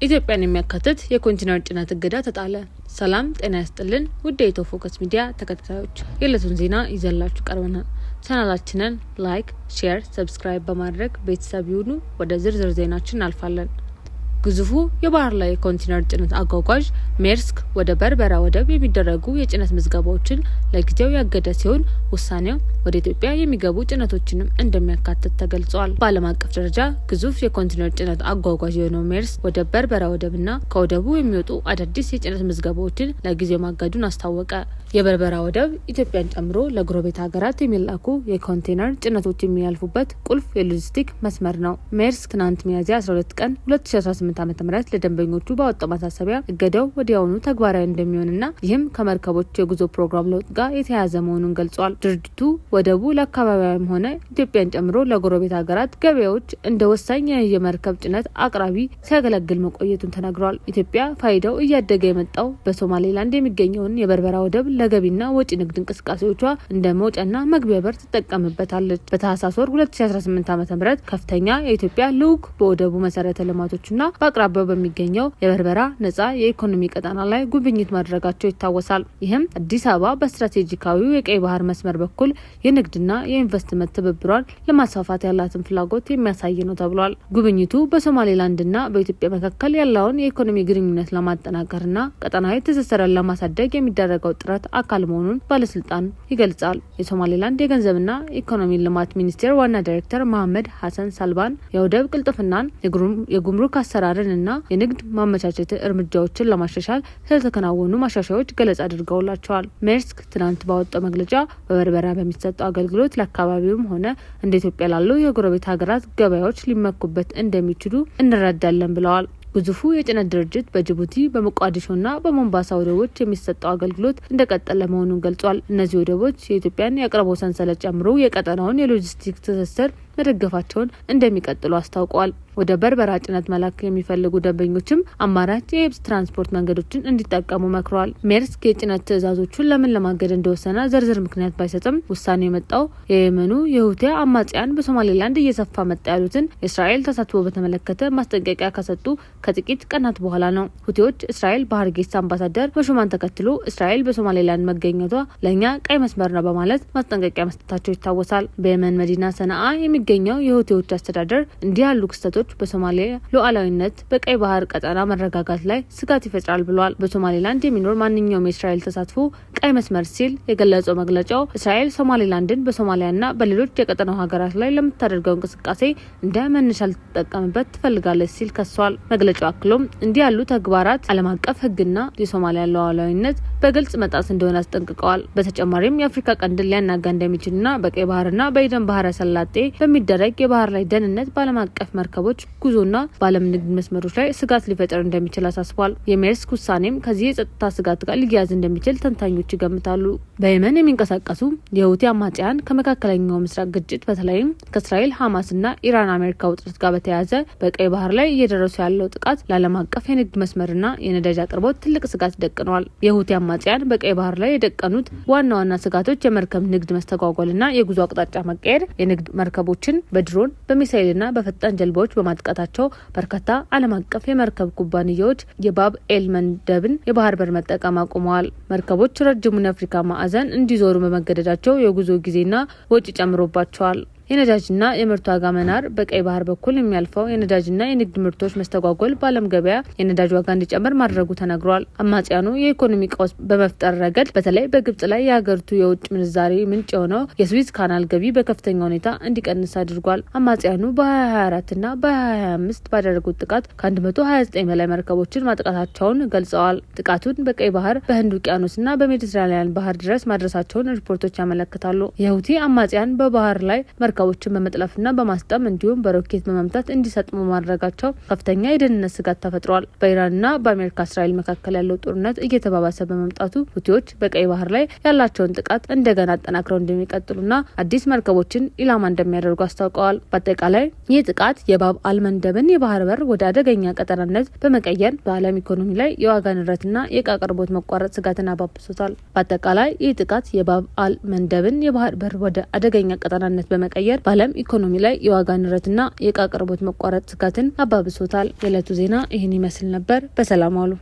ኢትዮጵያን የሚያካትት የኮንቲነር ጭነት እገዳ ተጣለ። ሰላም ጤና ያስጥልን ውድ የኢትዮ ፎከስ ሚዲያ ተከታታዮች፣ የዕለቱን ዜና ይዘንላችሁ ቀርበናል። ቻናላችንን ላይክ፣ ሼር፣ ሰብስክራይብ በማድረግ ቤተሰብ ይሁኑ። ወደ ዝርዝር ዜናችን እናልፋለን። ግዙፉ የባህር ላይ ኮንቲነር ጭነት አጓጓዥ ሜርስክ ወደ በርበራ ወደብ የሚደረጉ የጭነት ምዝገባዎችን ለጊዜው ያገደ ሲሆን ውሳኔው ወደ ኢትዮጵያ የሚገቡ ጭነቶችንም እንደሚያካትት ተገልጿል። በዓለም አቀፍ ደረጃ ግዙፍ የኮንቲነር ጭነት አጓጓዥ የሆነው ሜርስክ ወደ በርበራ ወደብና ከወደቡ የሚወጡ አዳዲስ የጭነት ምዝገባዎችን ለጊዜው ማገዱን አስታወቀ። የበርበራ ወደብ ኢትዮጵያን ጨምሮ ለጎረቤት ሀገራት የሚላኩ የኮንቴነር ጭነቶች የሚያልፉበት ቁልፍ የሎጂስቲክ መስመር ነው። ሜርስክ ትናንት ሚያዝያ 12 ቀን 2018 ዓ.ም ለደንበኞቹ ባወጣው ማሳሰቢያ እገዳው ወዲያውኑ ተግባራዊ እንደሚሆንና ይህም ከመርከቦች የጉዞ ፕሮግራም ለውጥ ጋር የተያያዘ መሆኑን ገልጿል። ድርጅቱ ወደቡ ለአካባቢያዊም ሆነ ኢትዮጵያን ጨምሮ ለጎረቤት ሀገራት ገበያዎች እንደ ወሳኝ የመርከብ ጭነት አቅራቢ ሲያገለግል መቆየቱን ተናግሯል። ኢትዮጵያ ፋይዳው እያደገ የመጣው በሶማሌላንድ የሚገኘውን የበርበራ ወደብ ለገቢና ወጪ ንግድ እንቅስቃሴዎቿ እንደ መውጫና መግቢያ በር ትጠቀምበታለች። በታህሳስ ወር 2018 ዓ.ም ከፍተኛ የኢትዮጵያ ልዑክ በወደቡ መሰረተ ልማቶችና በአቅራቢያው በሚገኘው የበርበራ ነጻ የኢኮኖሚ ቀጠና ላይ ጉብኝት ማድረጋቸው ይታወሳል። ይህም አዲስ አበባ በስትራቴጂካዊው የቀይ ባህር መስመር በኩል የንግድና የኢንቨስትመንት ትብብሯን ለማስፋፋት ያላትን ፍላጎት የሚያሳይ ነው ተብሏል። ጉብኝቱ በሶማሌላንድና በኢትዮጵያ መካከል ያለውን የኢኮኖሚ ግንኙነት ለማጠናከርና ቀጠናዊ ትስስርን ለማሳደግ የሚደረገው ጥረት አካል መሆኑን ባለስልጣን ይገልጻል። የሶማሌላንድ የገንዘብና ኢኮኖሚ ልማት ሚኒስቴር ዋና ዳይሬክተር መሐመድ ሐሰን ሳልባን የወደብ ቅልጥፍናን የጉምሩክ አሰራርንና የንግድ ማመቻቸት እርምጃዎችን ለማሻሻል ስለተከናወኑ ማሻሻያዎች ገለጻ አድርገውላቸዋል። ሜርስክ ትናንት ባወጣው መግለጫ በበርበራ በሚሰጠው አገልግሎት ለአካባቢውም ሆነ እንደ ኢትዮጵያ ላሉ የጎረቤት ሀገራት ገበያዎች ሊመኩበት እንደሚችሉ እንረዳለን ብለዋል። ግዙፉ የጭነት ድርጅት በጅቡቲ በሞቃዲሾና በሞምባሳ ወደቦች የሚሰጠው አገልግሎት እንደቀጠለ መሆኑን ገልጿል። እነዚህ ወደቦች የኢትዮጵያን የአቅርቦት ሰንሰለት ጨምሮ የቀጠናውን የሎጂስቲክስ ትስስር መደገፋቸውን እንደሚቀጥሉ አስታውቀዋል። ወደ በርበራ ጭነት መላክ የሚፈልጉ ደንበኞችም አማራጭ የየብስ ትራንስፖርት መንገዶችን እንዲጠቀሙ መክረዋል። ሜርስክ የጭነት ትዕዛዞቹን ለምን ለማገድ እንደወሰነ ዝርዝር ምክንያት ባይሰጥም ውሳኔው የመጣው የየመኑ የሁቲ አማጽያን በሶማሌላንድ እየሰፋ መጣ ያሉትን የእስራኤል ተሳትፎ በተመለከተ ማስጠንቀቂያ ከሰጡ ከጥቂት ቀናት በኋላ ነው። ሁቲዎች እስራኤል በሀርጌሳ አምባሳደር መሾሟን ተከትሎ እስራኤል በሶማሌላንድ መገኘቷ ለእኛ ቀይ መስመር ነው በማለት ማስጠንቀቂያ መስጠታቸው ይታወሳል። በየመን መዲና ሰነአ የሚገኘው የሁቲዎች አስተዳደር እንዲህ ያሉ ክስተቶች በሶማሊያ ሉዓላዊነት በቀይ ባህር ቀጠና መረጋጋት ላይ ስጋት ይፈጥራል ብሏል። በሶማሌላንድ የሚኖር ማንኛውም የእስራኤል ተሳትፎ ቀይ መስመር ሲል የገለጸው መግለጫው እስራኤል ሶማሌላንድን በሶማሊያና በሌሎች የቀጠናው ሀገራት ላይ ለምታደርገው እንቅስቃሴ እንደ መነሻ ልትጠቀምበት ትፈልጋለች ሲል ከሷል። መግለጫው አክሎም እንዲህ ያሉ ተግባራት ዓለም አቀፍ ሕግና የሶማሊያ ሉዓላዊነት በግልጽ መጣስ እንደሆነ አስጠንቅቀዋል። በተጨማሪም የአፍሪካ ቀንድን ሊያናጋ እንደሚችልና በቀይ ባህርና በኤደን ባህረ ሰላጤ በሚደረግ የባህር ላይ ደህንነት በዓለም አቀፍ መርከቦች ጉዞና በዓለም ንግድ መስመሮች ላይ ስጋት ሊፈጥር እንደሚችል አሳስቧል። የሜርስክ ውሳኔም ከዚህ የጸጥታ ስጋት ጋር ሊያያዝ እንደሚችል ተንታኞች ይገምታሉ። በየመን የሚንቀሳቀሱ የሁቲ አማጽያን ከመካከለኛው ምስራቅ ግጭት በተለይም ከእስራኤል ሐማስና ኢራን አሜሪካ ውጥረት ጋር በተያያዘ በቀይ ባህር ላይ እየደረሱ ያለው ጥቃት ለዓለም አቀፍ የንግድ መስመርና የነዳጅ አቅርቦት ትልቅ ስጋት ደቅነዋል። የሁቲ አማጽያን በቀይ ባህር ላይ የደቀኑት ዋና ዋና ስጋቶች የመርከብ ንግድ መስተጓጎልና የጉዞ አቅጣጫ መቀየር፣ የንግድ መርከቦችን በድሮን በሚሳይልና በፈጣን ጀልባዎች በማጥቃታቸው በርካታ ዓለም አቀፍ የመርከብ ኩባንያዎች የባብ ኤል መንደብን የባህር በር መጠቀም አቁመዋል። መርከቦች ረጅሙን የአፍሪካ ማዕዘን እንዲዞሩ በመገደዳቸው የጉዞ ጊዜና ወጪ ጨምሮባቸዋል። የነዳጅና የምርት ዋጋ መናር፣ በቀይ ባህር በኩል የሚያልፈው የነዳጅና የንግድ ምርቶች መስተጓጎል በዓለም ገበያ የነዳጅ ዋጋ እንዲጨምር ማድረጉ ተነግሯል። አማጽያኑ የኢኮኖሚ ቀውስ በመፍጠር ረገድ በተለይ በግብጽ ላይ የሀገሪቱ የውጭ ምንዛሬ ምንጭ የሆነው የስዊዝ ካናል ገቢ በከፍተኛ ሁኔታ እንዲቀንስ አድርጓል። አማጽያኑ በ2024ና በ2025 ባደረጉት ጥቃት ከ129 በላይ መርከቦችን ማጥቃታቸውን ገልጸዋል። ጥቃቱን በቀይ ባህር፣ በህንድ ውቅያኖስና በሜዲትራኒያን ባህር ድረስ ማድረሳቸውን ሪፖርቶች ያመለክታሉ። የሁቲ አማጽያን በባህር ላይ መርከቦችን በመጥለፍና በማስጠም እንዲሁም በሮኬት በመምታት እንዲሰጥሙ ማድረጋቸው ከፍተኛ የደህንነት ስጋት ተፈጥሯል። በኢራንና በአሜሪካ እስራኤል መካከል ያለው ጦርነት እየተባባሰ በመምጣቱ ሁቲዎች በቀይ ባህር ላይ ያላቸውን ጥቃት እንደገና አጠናክረው እንደሚቀጥሉና አዲስ መርከቦችን ኢላማ እንደሚያደርጉ አስታውቀዋል። በአጠቃላይ ይህ ጥቃት የባብ አልመንደብን የባህር በር ወደ አደገኛ ቀጠናነት በመቀየር በዓለም ኢኮኖሚ ላይ የዋጋ ንረትና የእቃ አቅርቦት መቋረጥ ስጋትን አባብሶታል። በአጠቃላይ ይህ ጥቃት የባብ አልመንደብን የባህር በር ወደ አደገኛ ቀጠናነት በመቀየር መቀየር በዓለም ኢኮኖሚ ላይ የዋጋ ንረትና የእቃ አቅርቦት መቋረጥ ስጋትን አባብሶታል። የዕለቱ ዜና ይህን ይመስል ነበር። በሰላም ዋሉ።